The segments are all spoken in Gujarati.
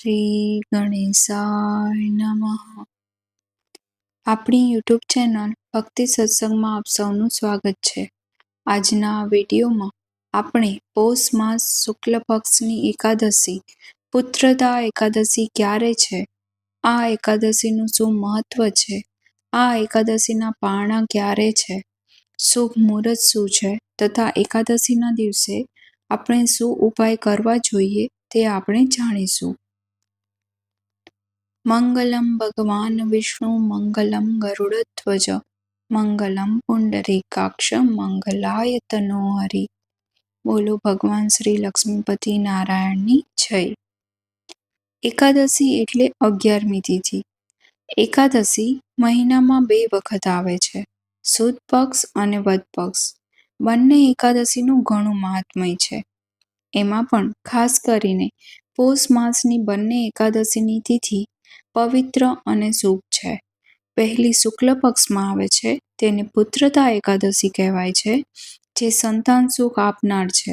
શ્રી ગણેશાય નમઃ. આપણી યુટ્યુબ ચેનલ ભક્તિ સત્સંગમાં આપ સૌનું સ્વાગત છે. આજના વિડીયોમાં આપણે પૌષ માસ શુક્લ પક્ષની એકાદશી પુત્રદા એકાદશી ક્યારે છે, આ એકાદશીનું શું મહત્વ છે, આ એકાદશીના પારણા ક્યારે છે, શુભ મુહૂર્ત શું છે તથા એકાદશીના દિવસે આપણે શું ઉપાય કરવા જોઈએ તે આપણે જાણીશું. મંગલમ ભગવાન વિષ્ણુ મંગલમ ગરુડધ્વજ મંગલમ પુંડરીકાક્ષ મંગલાય તનોહરિ. બોલો ભગવાન શ્રી લક્ષ્મીપતિ નારાયણની જય. એકાદશી એટલે 11મી તિથિ. એકાદશી મહિનામાં 2 વખત આવે છે, સુદ પક્ષ અને વદ પક્ષ. બંને એકાદશીનું ઘણું મહાત્મય છે. એમાં પણ ખાસ કરીને પૌષ માસની બંને એકાદશીની તિથિ પવિત્ર અને શુભ છે. પહેલી શુક્લ પક્ષમાં આવે છે તેને પુત્રદા એકાદશી કહેવાય છે, જે સંતાન સુખ આપનાર છે,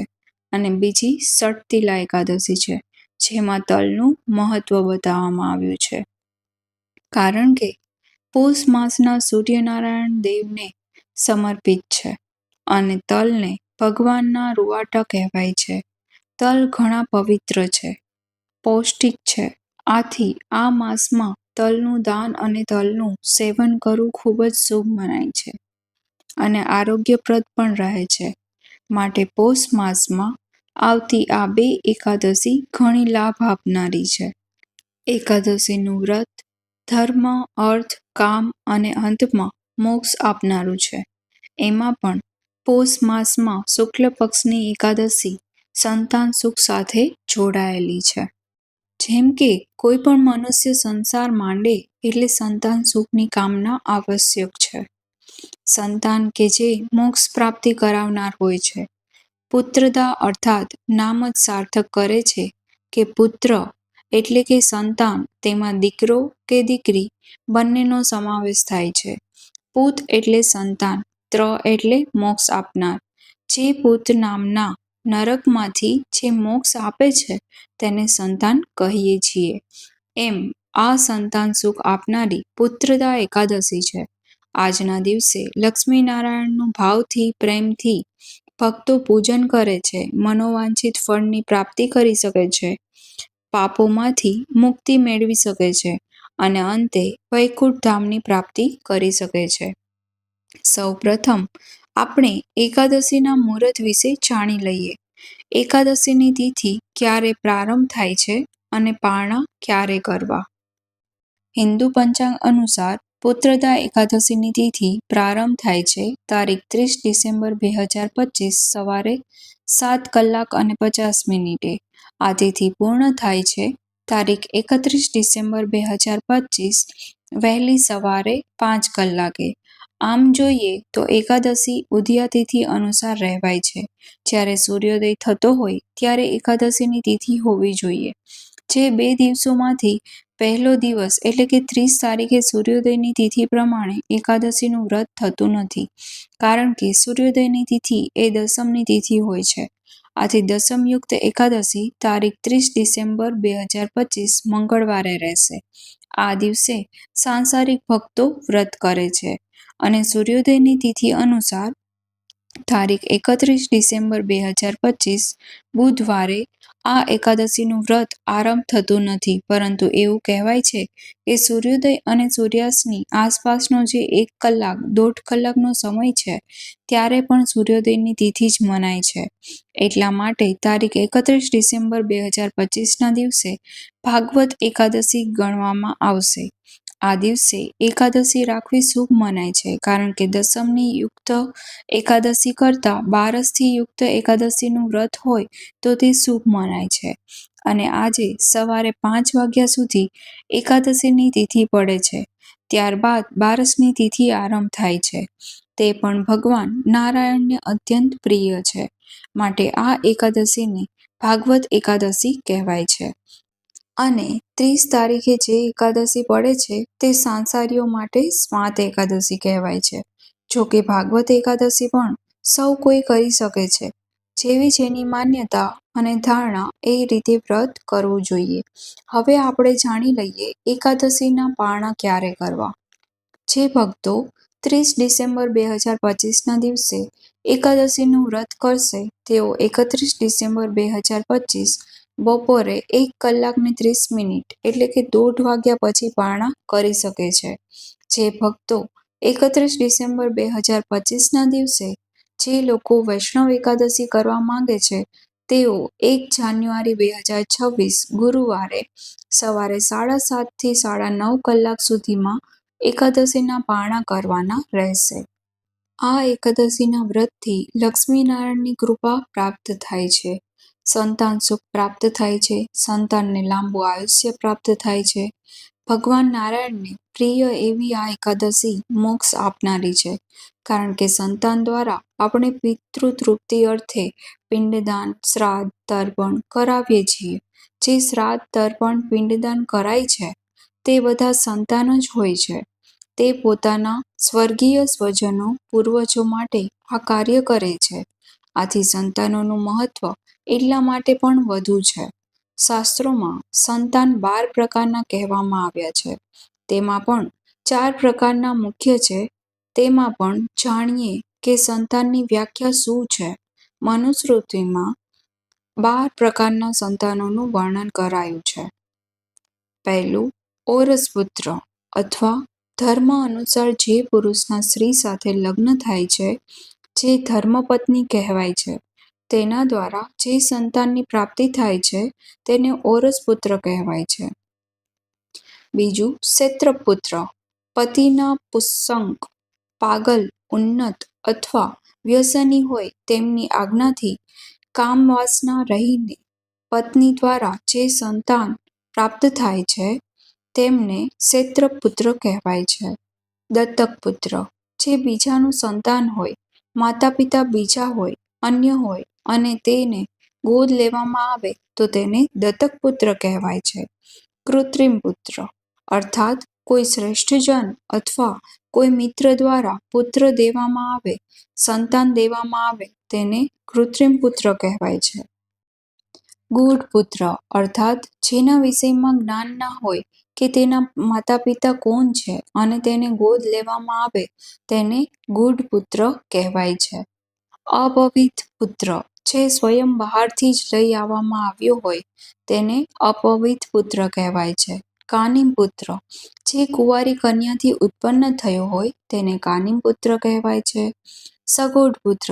અને બીજી ષટતિલા એકાદશી છે, જેમાં તલનું મહત્વ બતાવવામાં આવ્યું છે. કારણ કે પૌષ માસના સૂર્યનારાયણ દેવને સમર્પિત છે અને તલને ભગવાનના રૂવાટા કહેવાય છે. તલ ઘણા પવિત્ર છે, પૌષ્ટિક છે. આથી આ માસમાં તલનું દાન અને તલનું સેવન કરવું ખૂબ જ શુભ મનાય છે અને આરોગ્યપ્રદ પણ રહે છે. માટે પૌષ માસમાં આવતી આ 2 એકાદશી ઘણી લાભ આપનારી છે. એકાદશીનું વ્રત ધર્મ, અર્થ, કામ અને અંતમાં મોક્ષ આપનારું છે. એમાં પણ પૌષ માસમાં શુક્લ પક્ષની એકાદશી સંતાન સુખ સાથે જોડાયેલી છે. જેમ કે કોઈ પણ મનુષ્ય સંસાર માંડે એટલે સંતાન સુખની કામના આવશ્યક છે. સંતાન કે જે મોક્ષ પ્રાપ્તિ કરાવનાર હોય છે. પુત્રદા અર્થાત નામ જ સાર્થક કરે છે કે પુત્ર એટલે કે સંતાન, તેમાં દીકરો કે દીકરી બંનેનો સમાવેશ થાય છે. પુત એટલે સંતાન, ત્ર એટલે મોક્ષ આપનાર. જે પુત નામના નરકમાંથી જે મોક્ષ આપે છે તેને સંતાન કહીએ છીએ. એમ આ સંતાન સુખ આપનારી પુત્રદા એકાદશી છે. આજના દિવસે લક્ષ્મીનારાયણનું ભાવથી પ્રેમથી ભક્તો પૂજન કરે છે, મનોવાંછિત ફળની પ્રાપ્તિ કરી શકે છે, પાપોમાંથી મુક્તિ મેળવી શકે છે અને અંતે વૈકુંઠ ધામની પ્રાપ્તિ કરી શકે છે. સૌ પ્રથમ આપણે એકાદશીના મુહૂર્ત વિશે જાણી લઈએ. એકાદશીની તિથિ ક્યારે પ્રારંભ થાય છે અને પારણા ક્યારે કરવા. હિન્દુ પંચાંગ અનુસાર પુત્રદા એકાદશીની તિથિ પ્રારંભ થાય છે તારીખ 30 ડિસેમ્બર 2025 સવારે 7:50 આ તિથિ પૂર્ણ થાય છે તારીખ 31 ડિસેમ્બર 2025 વહેલી સવારે 5 કલાકે. આમ જોઈએ તો એકાદશી ઉદયા તિથિ અનુસાર રહેવાય છે. જ્યારે સૂર્યોદય થતો હોય ત્યારે એકાદશીની તિથિ હોવી જોઈએ. જે 2 દિવસોમાંથી પહેલો દિવસ એટલે કે 30 તારીખે સૂર્યોદયની તિથિ પ્રમાણે એકાદશીનું વ્રત થતું નથી, કારણ કે સૂર્યોદયની તિથિ એ દસમની તિથિ હોય છે. આથી દસમયુક્ત એકાદશી તારીખ 30 ડિસેમ્બર 2025 મંગળવારે રહેશે. આ દિવસે સાંસારિક ભક્તો વ્રત કરે છે અને સૂર્યોદયની તિથિ અનુસાર તારીખ 31 ડિસેમ્બર 2025 બુધવારે આ એકાદશીનું વ્રત આરંભ થતું નથી, પરંતુ એવું કહેવાય છે કે સૂર્યોદય અને સૂર્યાસ્તની આસપાસનો જે 1 કલાક 1.5 કલાકનો સમય છે ત્યારે પણ સૂર્યોદયની તિથિ જ મનાય છે. એટલા માટે તારીખ 31 ડિસેમ્બર 2025ના દિવસે ભાગવત એકાદશી ગણવામાં આવશે. આ દિવસે એકાદશી રાખવી શુભ મનાય છે, કારણ કે દસમની યુક્ત એકાદશી કરતાં 12સથી યુક્ત એકાદશીનું વ્રત હોય તો તે શુભ મનાય છે. અને આજે સવારે 5 વાગ્યા સુધી એકાદશીની તિથિ પડે છે. ત્યારબાદ 12સની તિથિ આરંભ થાય છે. તે પણ ભગવાન નારાયણને અત્યંત પ્રિય છે, માટે આ એકાદશીને ભાગવત એકાદશી કહેવાય છે. અને 30 તારીખે જે એકાદશી પડે છે તે સાંસારીઓ માટે સ્વાત એકાદશી કહેવાય છે. જો કે ભાગવત એકાદશી પણ સૌ કોઈ કરી શકે છે, જેવી જેની માન્યતા અને ધારણા એ રીતે વ્રત કરવું જોઈએ. હવે આપણે જાણી લઈએ એકાદશીના પારણા ક્યારે કરવા. જે ભક્તો 30 ડિસેમ્બર 2025ના દિવસે એકાદશીનું વ્રત કરશે તેઓ 31 ડિસેમ્બર 2025 બપોરે 1:30 એટલે કે 1:30 વાગ્યા પછી પારણા કરી શકે છે. જે ભક્તો 31 ડિસેમ્બર 2025ના દિવસે જે લોકો વૈષ્ણવ એકાદશી કરવા માંગે છે તેઓ 1 જાન્યુઆરી 2026 ગુરુવારે સવારે 7:30 થી 9:30 કલાક સુધીમાં એકાદશીના પારણા કરવાના રહેશે. આ એકાદશીના વ્રતથી લક્ષ્મીનારાયણની કૃપા પ્રાપ્ત થાય છે, સંતાન સુખ પ્રાપ્ત થાય છે, સંતાનને લાંબુ આયુષ્ય પ્રાપ્ત થાય છે. ભગવાન નારાયણને પ્રિય એવી આ એકાદશી મોક્ષ આપનારી છે, કારણ કે સંતાન દ્વારા આપણે પિતૃતૃપ્તિ અર્થે પિંડદાન, શ્રાદ્ધ, તર્પણ કરાવીએ છીએ. જે શ્રાદ્ધ, તર્પણ, પિંડદાન કરાય છે તે બધા સંતાન જ હોય છે. તે પોતાના સ્વર્ગીય સ્વજનો, પૂર્વજો માટે આ કાર્ય કરે છે. આથી સંતાનોનું મહત્વ એટલા માટે પણ વધુ છે. શાસ્ત્રોમાં સંતાન 12 પ્રકારના કહેવામાં આવ્યા છે. તેમાં પણ 4 પ્રકારના મુખ્ય છે. તેમાં પણ જાણીએ કે સંતાનની વ્યાખ્યા શું છે. મનુસ્મૃતિમાં 12 પ્રકારના સંતાનોનું વર્ણન કરાયું છે. પહેલું, ઔરસપુત્ર અથવા ધર્મ અનુસાર જે પુરુષના સ્ત્રી સાથે લગ્ન થાય છે, જે ધર્મપત્ની કહેવાય છે, તેના દ્વારા જે સંતાનની પ્રાપ્તિ થાય છે તેને ઔરસપુત્ર કહેવાય છે. બીજું, ક્ષેત્રપુત્ર પતિના પુંસક, પાગલ, ઉન્મત્ત અથવા વ્યસની હોય તેમની આજ્ઞાથી કામવાસના રહીને પત્ની દ્વારા જે સંતાન પ્રાપ્ત થાય છે તેમને ક્ષેત્રપુત્ર કહેવાય છે. દત્તક પુત્ર જે બીજાનું સંતાન હોય, માતા પિતા બીજા હોય, અન્ય હોય અને તેને ગોદ લેવામાં આવે તો તેને દત્તક પુત્ર કહેવાય છે. કૃત્રિમ પુત્ર અર્થાત કોઈ શ્રેષ્ઠજન અથવા કોઈ મિત્ર દ્વારા પુત્ર દેવામાં આવે, સંતાન દેવામાં આવે તેને કૃત્રિમ પુત્ર કહેવાય છે. ગૂઢ પુત્ર અર્થાત જેના વિષયમાં જ્ઞાન ના હોય કે તેના માતા પિતા કોણ છે અને તેને ગોદ લેવામાં આવે તેને ગૂઢ પુત્ર કહેવાય છે. અપવિત પુત્ર જે સ્વયં બહારથી જ લઈ આવવામાં આવ્યો હોય તેને અપવિત પુત્ર કહેવાય છે. કાનિમ પુત્ર જે કુંવારી કન્યાથી ઉત્પન્ન થયો હોય તેને કાનિમ પુત્ર કહેવાય છે. સગોડ પુત્ર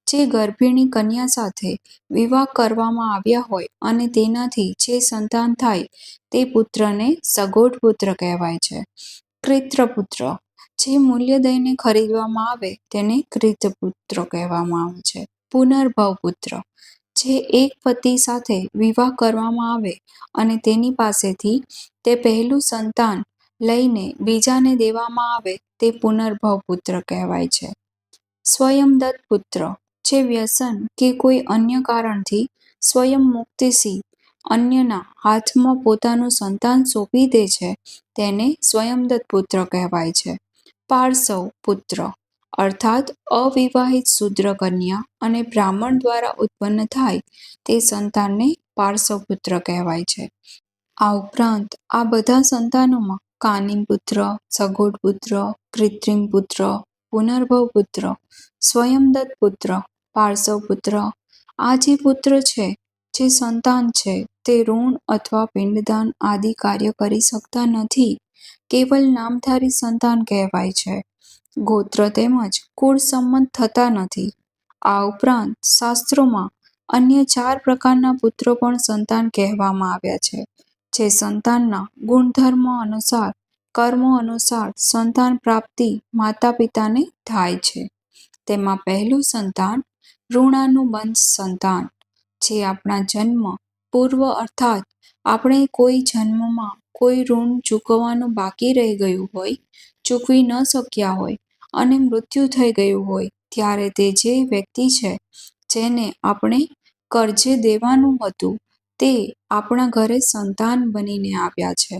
જે ગર્ભિણી કન્યા સાથે વિવાહ કરવામાં આવ્યા હોય અને તેનાથી જે સંતાન થાય તે પુત્રને સગોડ પુત્ર કહેવાય છે. ક્રિતપુત્ર જે મૂલ્ય દઈને ખરીદવામાં આવે તેને ક્રિતપુત્ર કહેવામાં આવે છે. પુનર્ભવ પુત્ર જે એક પતિ સાથે વિવાહ કરવામાં આવે અને તેની પાસેથી તે પહેલું સંતાન લઈને બીજાને દેવામાં આવે તે પુનર્ભવ પુત્ર કહેવાય છે. સ્વયંદત્ત પુત્ર જે વ્યસન કે કોઈ અન્ય કારણથી સ્વયં મુક્તિથી અન્યના હાથમાં પોતાનું સંતાન સોંપી દે છે તેને સ્વયંદત્ત પુત્ર કહેવાય છે. પાર્સવ પુત્ર અર્થાત અવિવાહિત શૂદ્ર કન્યા અને બ્રાહ્મણ દ્વારા ઉત્પન્ન થાય તે સંતાનને પાર્સવ પુત્ર કહેવાય છે. આ ઉપરાંત આ બધા સંતાનોમાં કાનિમ પુત્ર, સગોડ પુત્ર, કૃત્રિમ પુત્ર, પુનર્ભવ પુત્ર, સ્વયંદત્ત પુત્ર, પાર્સવ પુત્ર આ જે પુત્ર છે, જે સંતાન છે તે ઋણ અથવા પિંડદાન આદિ કાર્ય કરી શકતા નથી, કેવલ નામધારી સંતાન કહેવાય છે. ગોત્ર તેમજ કુળ સંમત થતા નથી. આ ઉપરાંત શાસ્ત્રોમાં અન્ય 4 પ્રકારના પુત્રો પણ સંતાન કહેવામાં આવ્યા છે, જે સંતાનના ગુણધર્મ અનુસાર, કર્મો અનુસાર સંતાન પ્રાપ્તિ માતા પિતાને થાય છે. તેમાં પહેલું સંતાન ઋણાનુબંધ સંતાન, જે આપણા જન્મ પૂર્વ અર્થાત આપણે કોઈ જન્મમાં કોઈ ઋણ ચૂકવવાનું બાકી રહી ગયું હોય, ચૂકવી ન શક્યા હોય અને મૃત્યુ થઈ ગયું હોય ત્યારે તે જે વ્યક્તિ છે જેને આપણે કર્જે દેવાનું હતું તે આપણા ઘરે સંતાન બનીને આવ્યા છે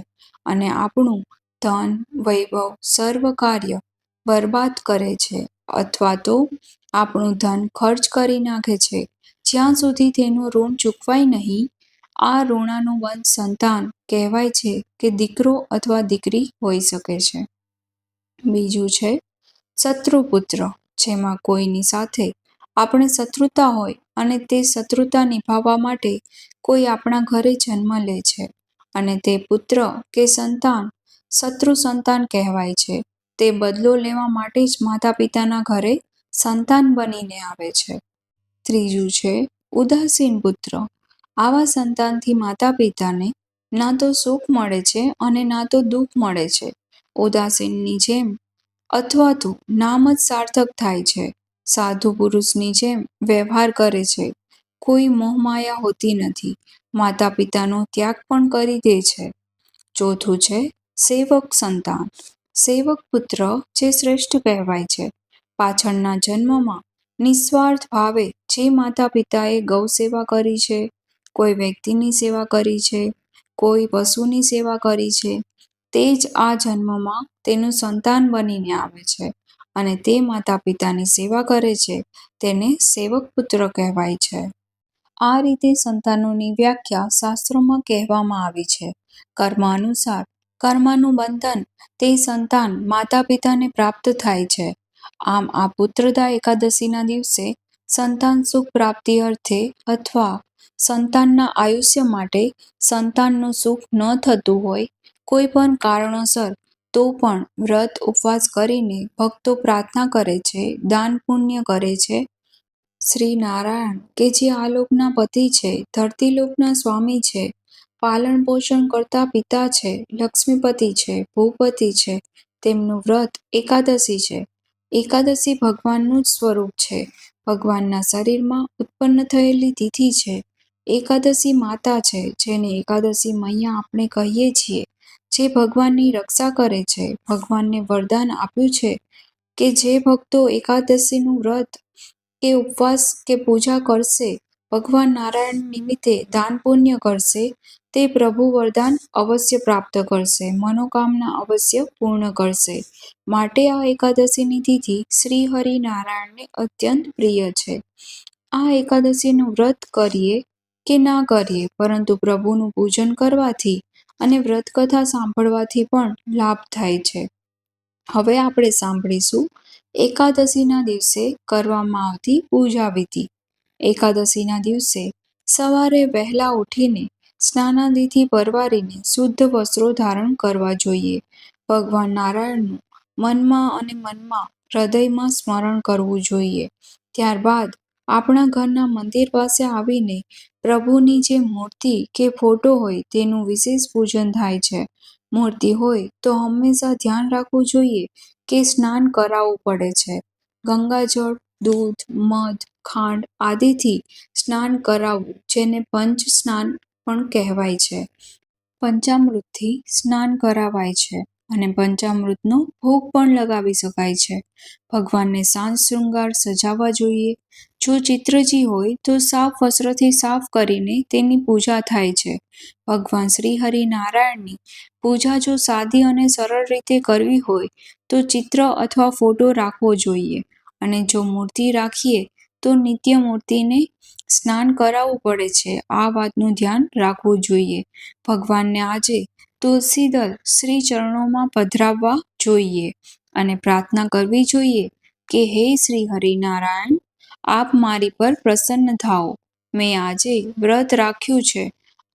અને આપણું ધન, વૈભવ, સર્વ કાર્ય બરબાદ કરે છે અથવા તો આપણું ધન ખર્ચ કરી નાખે છે, જ્યાં સુધી તેનું ઋણ ચૂકવાય નહીં. આ ઋણાનુબંધ સંતાન કહેવાય છે કે દીકરો અથવા દીકરી હોઈ શકે છે. બીજું છે શત્રુપુત્ર, જેમાં કોઈની સાથે આપણે શત્રુતા હોય અને તે શત્રુતા નિભાવવા માટે કોઈ આપણા ઘરે જન્મ લે છે અને તે પુત્ર કે સંતાન શત્રુ સંતાન કહેવાય છે. તે બદલો લેવા માટે જ માતા પિતાના ઘરે સંતાન બનીને આવે છે. ત્રીજું છે ઉદાસીન પુત્ર. આવા સંતાનથી માતા પિતાને ના તો સુખ મળે છે અને ના તો દુઃખ મળે છે. ઉદાસીનની જેમ અથવા તો નામ જ સાર્થક થાય છે. સાધુ પુરુષની જેમ વ્યવહાર કરે છે. કોઈ મોહમાયા હોતી નથી. માતા પિતાનો ત્યાગ પણ કરી દે છે. ચોથું છે સેવક સંતાન. સેવક પુત્ર જે શ્રેષ્ઠ કહેવાય છે. પાછળના જન્મમાં નિસ્વાર્થ ભાવે જે માતા પિતાએ ગૌ સેવા કરી છે, કોઈ વ્યક્તિની સેવા કરી છે, કોઈ પશુની સેવા કરી છે, તે જ આ જન્મમાં તેનું સંતાન બનીને આવે છે અને તે માતા પિતાની સેવા કરે છે. તેને સેવક પુત્ર કહેવાય છે. આ રીતે સંતાનોની વ્યાખ્યા શાસ્ત્રોમાં કહેવામાં આવી છે. કર્મ અનુસાર કર્મનું બંધન તે સંતાન માતા પિતાને પ્રાપ્ત થાય છે. આમ આ પુત્રદા એકાદશીના દિવસે સંતાન સુખ પ્રાપ્તિ અર્થે અથવા સંતાનના આયુષ્ય માટે સંતાનનું સુખ ન થતું હોય કોઈ પણ કારણોસર તો પણ વ્રત ઉપવાસ કરીને ભક્તો પ્રાર્થના કરે છે, દાન પુણ્ય કરે છે. શ્રી નારાયણ કે જે આલોકના પતિ છે, ધરતીલોકના સ્વામી છે, પાલન પોષણ કરતા પિતા છે, લક્ષ્મીપતિ છે, ભૂપતિ છે, તેમનું વ્રત એકાદશી છે. એકાદશી ભગવાનનું જ સ્વરૂપ છે. ભગવાનના શરીરમાં ઉત્પન્ન થયેલી તિથિ છે. એકાદશી માતા છે, જેને એકાદશી મૈયા આપણે કહીએ છીએ, જે ભગવાનની રક્ષા કરે છે. ભગવાનને વરદાન આપ્યું છે કે જે ભક્તો એકાદશીનું વ્રત કે ઉપવાસ કે પૂજા કરશે, ભગવાન નારાયણ નિમિત્તે દાન પુણ્ય કરશે, તે પ્રભુ વરદાન અવશ્ય પ્રાપ્ત કરશે, મનોકામના અવશ્ય પૂર્ણ કરશે. માટે આ એકાદશીની તિથિ શ્રી હરિનારાયણને અત્યંત પ્રિય છે. આ એકાદશીનું વ્રત કરીએ કે ના કરીએ, પરંતુ પ્રભુનું પૂજન કરવાથી અને વ્રતકથા સાંભળવાથી પણ લાભ થાય છે. હવે આપણે સાંભળીશું એકાદશીના દિવસે કરવામાં આવતી પૂજા વિધિ. એકાદશીના દિવસે સવારે વહેલા ઉઠીને સ્નાનાદિથી પરવારીને શુદ્ધ વસ્ત્રો ધારણ કરવા જોઈએ. ભગવાન નારાયણનું મનમાં હૃદયમાં સ્મરણ કરવું જોઈએ. ત્યારબાદ આપણા ઘરના મંદિર પાસે આવીને પ્રભુની જે મૂર્તિ કે ફોટો હોય તેનું વિશેષ પૂજન થાય છે. મૂર્તિ હોય તો હંમેશા ધ્યાન રાખવું જોઈએ કે સ્નાન કરાવવું પડે છે. ગંગાજળ, દૂધ, મધ, ખાંડ આદિથી સ્નાન કરાવવું, જેને પંચ સ્નાન પણ કહેવાય છે. પંચામૃતથી સ્નાન કરાવાય છે અને પંચામૃતનો ભોગ પણ લગાવી શકાય છે. ભગવાનને સાજ શૃંગાર સજાવવા જોઈએ. જો ચિત્રજી હોય તો સાફ વસ્ત્રથી સાફ કરીને તેની પૂજા થાય છે. ભગવાન શ્રી હરિનારાયણની પૂજા જો સાદી અને સરળ રીતે કરવી હોય તો ચિત્ર અથવા ફોટો રાખવો જોઈએ અને જો મૂર્તિ રાખીએ તો નિત્ય મૂર્તિને સ્નાન કરાવવું પડે છે. આ વાતનું ધ્યાન રાખવું જોઈએ. ભગવાનને આજે તુલસી દળ શ્રી ચરણોમાં પધરાવવા જોઈએ અને પ્રાર્થના કરવી જોઈએ કે હે શ્રી હરિનારાયણ, આપ મારી પર પ્રસન્ન થાઓ. મેં આજે વ્રત રાખ્યું છે.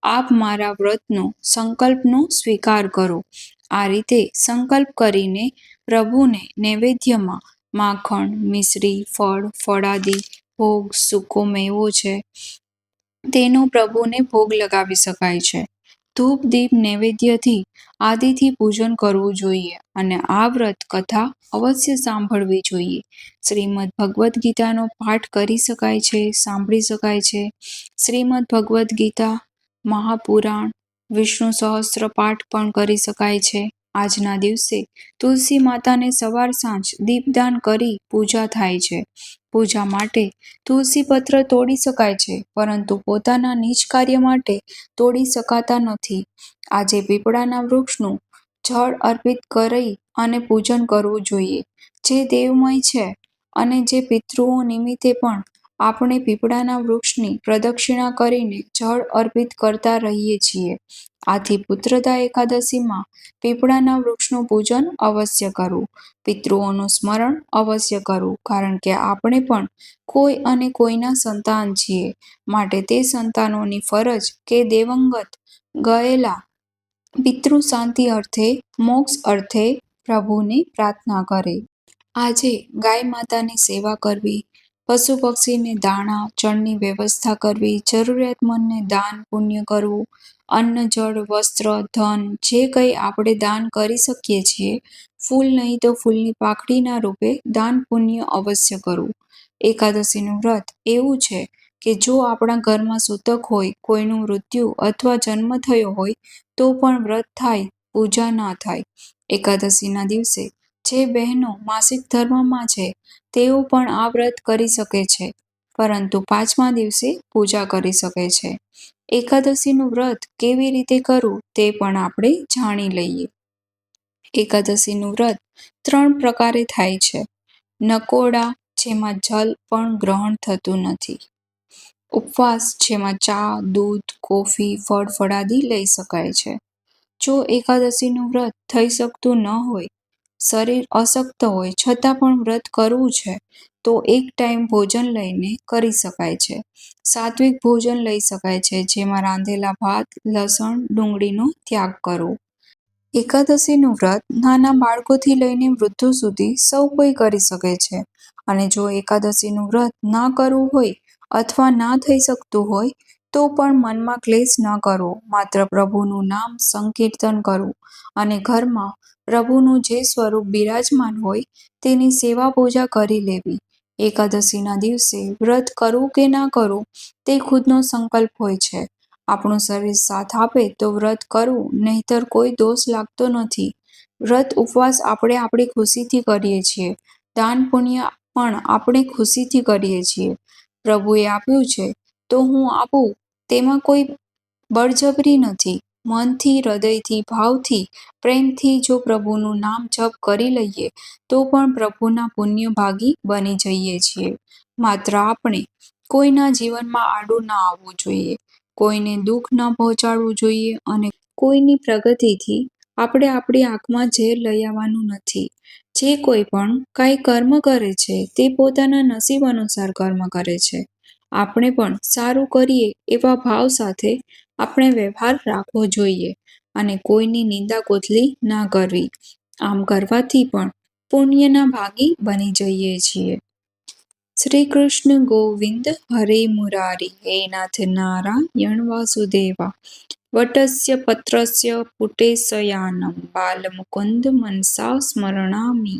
આપ મારા વ્રતનો સંકલ્પનો સ્વીકાર કરો. આ રીતે સંકલ્પ કરીને પ્રભુને નૈવેદ્યમાં માખણ, મિશ્રી, ફળ, ફળાદિ ભોગ, સૂકો મેવો છે તેનો પ્રભુને ભોગ લગાવી શકાય છે. ધૂપ દીપ નૈવેદ્યથી આદિથી પૂજન કરવું જોઈએ અને આ વ્રત કથા અવશ્ય સાંભળવી જોઈએ. શ્રીમદ ભગવદ્ ગીતાનો પાઠ કરી શકાય છે, સાંભળી શકાય છે. શ્રીમદ ભગવદ્ ગીતા, મહાપુરાણ, વિષ્ણુ સહસ્ત્ર પાઠ પણ કરી શકાય છે. આજના દિવસે તુલસી માતાને સવાર સાંજ દીપદાન કરી પૂજા થાય છે. પૂજા માટે તુલસી પત્ર તોડી શકાય છે, પરંતુ પોતાના નિજ કાર્ય માટે તોડી શકાતા નથી. આજે પીપળાના વૃક્ષનું જળ અર્પિત કરી અને પૂજન કરવું જોઈએ, જે દેવમય છે અને જે પિતૃઓ નિમિત્તે પણ આપણે પીપળાના વૃક્ષની પ્રદક્ષિણા કરીને જળ અર્પિત કરતા રહીએ છીએ. આથી પુત્રદા એકાદશીમાં પીપળાના વૃક્ષનું પૂજન અવશ્ય કરવું, પિતૃઓનું સ્મરણ અવશ્ય કરવું, કારણ કે આપણે પણ કોઈ અને કોઈના સંતાન છીએ. માટે તે સંતાનોની ફરજ કે દેવંગત ગયેલા પિતૃ શાંતિ અર્થે, મોક્ષ અર્થે પ્રભુને પ્રાર્થના કરે. આજે ગાય માતાની સેવા કરવી, પશુ પક્ષીને દાણા ચણની વ્યવસ્થા કરવી, જરૂરિયાતમંદને દાન પુણ્ય કરવું, અન્ન જળ વસ્ત્ર ધન જે કંઈ આપણે દાન કરી શકીએ છીએ, ફૂલ નહીં તો ફૂલની પાકડીના રૂપે દાન પુણ્ય અવશ્ય કરવું. એકાદશીનું વ્રત એવું છે કે જો આપણા ઘરમાં સૂતક હોય, કોઈનું મૃત્યુ અથવા જન્મ થયો હોય તો પણ વ્રત થાય, પૂજા ન થાય. એકાદશીના દિવસે જે બહેનો માસિક ધર્મમાં છે તેઓ પણ આ વ્રત કરી શકે છે, પરંતુ 5મા દિવસે પૂજા કરી શકે છે. એકાદશીનું વ્રત કેવી રીતે કરવું તે પણ આપણે જાણી લઈએ. એકાદશીનું વ્રત 3 પ્રકારે થાય છે. નકોરડા, જેમાં જલ પણ ગ્રહણ થતું નથી. ઉપવાસ, જેમાં ચા, દૂધ, કોફી, ફળ ફળાદી લઈ શકાય છે. જો એકાદશીનું વ્રત થઈ શકતું ન હોય, શરીર અશક્ત હોય છતાં પણ વ્રત કરવું છે, તો એક ટાઈમ ભોજન લઈને કરી શકાય છે. સાત્વિક ભોજન લઈ શકાય છે, જેમાં રાંધેલા ભાત, લસણ, ડુંગળીનો ત્યાગ કરવો. એકાદશીનું વ્રત નાના બાળકોથી લઈને વૃદ્ધો સુધી સૌ કોઈ કરી શકે છે. અને જો એકાદશીનું વ્રત ના કરવું હોય અથવા ના થઈ શકતું હોય તો પણ મનમાં ક્લેશ ન કરવો, માત્ર પ્રભુનું નામ સંકીર્તન કરવું અને ઘરમાં પ્રભુનું જે સ્વરૂપ બિરાજમાન હોય તેની સેવા પૂજા કરી લેવી. એકાદશીના દિવસે વ્રત કરવું કે ના કરવું તે ખુદનો સંકલ્પ હોય છે. આપણું શરીર સાથ આપે તો વ્રત કરવું, નહીંતર કોઈ દોષ લાગતો નથી. વ્રત ઉપવાસ આપણે આપણી ખુશીથી કરીએ છીએ, દાન પુણ્ય પણ આપણે ખુશીથી કરીએ છીએ. પ્રભુએ આપ્યું છે તો હું આપું, તેમાં કોઈ બળજબરી નથી. મનથી, હૃદયથી, ભાવથી, પ્રેમથી જો પ્રભુનું નામ જપ કરી લઈએ તો પણ પ્રભુના પુણ્ય ભાગી બની જઈએ છીએ. માત્ર આપણે કોઈના જીવનમાં આડું ન આવવું જોઈએ, કોઈને દુઃખ ન પહોંચાડવું જોઈએ અને કોઈની પ્રગતિથી આપણે આપણી આંખમાં ઝેર લઈ આવવાનું નથી. જે કોઈ પણ કાંઈ કર્મ કરે છે તે પોતાના નસીબ અનુસાર કર્મ કરે છે. આપણે પણ સારું કરીએ એવા ભાવ સાથે આપણે વ્યવહાર રાખવો જોઈએ અને કોઈની નિંદા કોથલી ના કરવી. આમ કરવાથી પણ પુણ્યના ભાગી બની જઈએ છીએ. શ્રી કૃષ્ણ ગોવિંદ હરે મુરારી, હે નાથ નારાયણ વાસુદેવા, વટસ્ય પત્રસ્ય પુટે શયાનમ, બાલમુકુંદ મનસા સ્મરણામિ.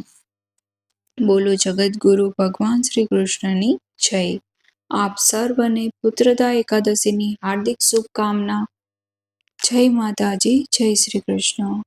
બોલો જગદગુરુ ભગવાન શ્રી કૃષ્ણની જય. આપ સર્વને પુત્રદા એકાદશીની હાર્દિક શુભકામના. જય માતાજી, જય શ્રી કૃષ્ણ.